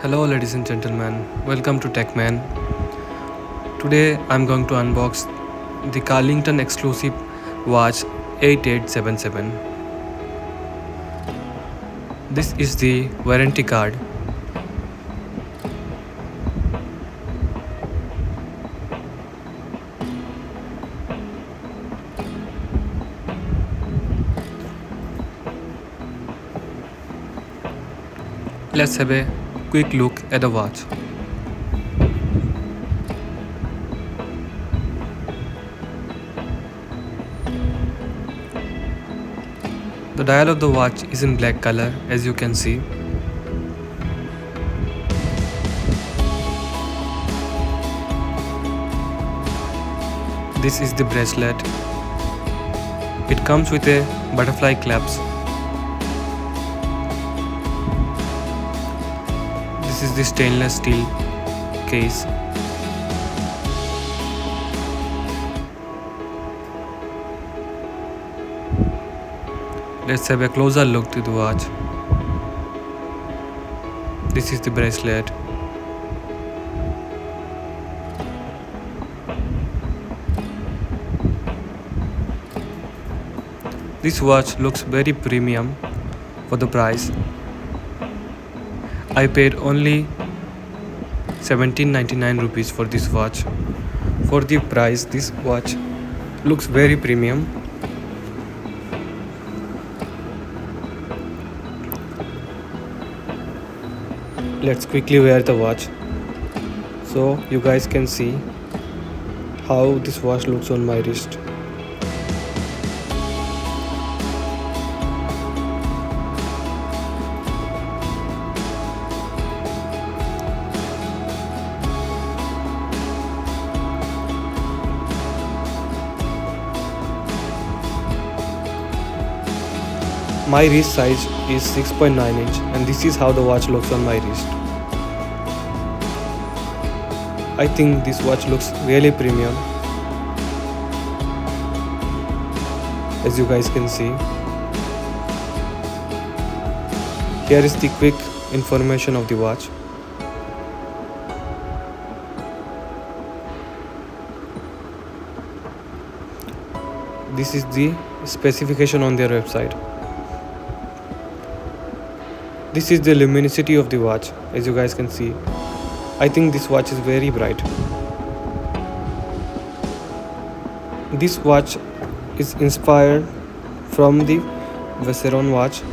Hello ladies and gentlemen, welcome to TechMan. Today I'm going to unbox the Carlington exclusive watch 8877. This is the warranty card. Let's have a quick look at the watch. The dial of the watch is in black color, as you can see. This is the bracelet. It comes with a butterfly clasp. This is the stainless steel case. Let's have a closer look to the watch. This is the bracelet. This watch looks very premium for the price. I paid only 1799 rupees for this watch. For the price, this watch looks very premium. Let's quickly wear the watch so you guys can see how this watch looks on my wrist. My wrist size is 6.9 inch and this is how the watch looks on my wrist. I think this watch looks really premium, as you guys can see. Here is the quick information of the watch. This is the specification on their website. This is the luminosity of the watch, as you guys can see. I think this watch is very bright. This watch is inspired from the Vacheron watch.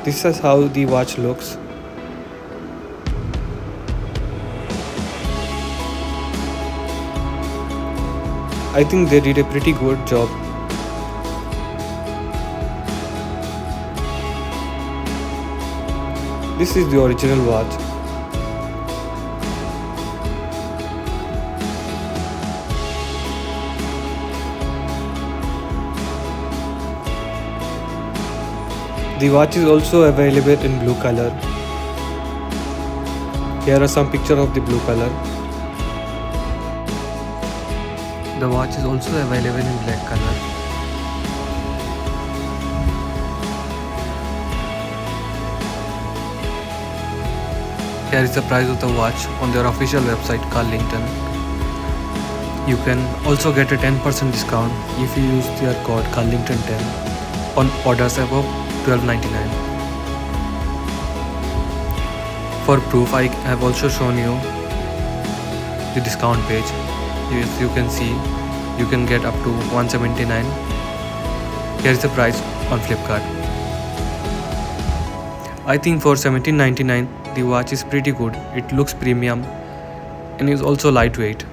This is how the watch looks. I think they did a pretty good job. This is the original watch. The watch is also available in blue color. Here are some pictures of the blue color. The watch is also available in black color. Here is the price of the watch on their official website Carlington. You can also get a 10% discount if you use their code Carlington10 on orders above $12.99. For proof, I have also shown you the discount page. As you can see, you can get up to $179. Here is the price on Flipkart. I think for $17.99 the watch is pretty good. It looks premium and is also lightweight.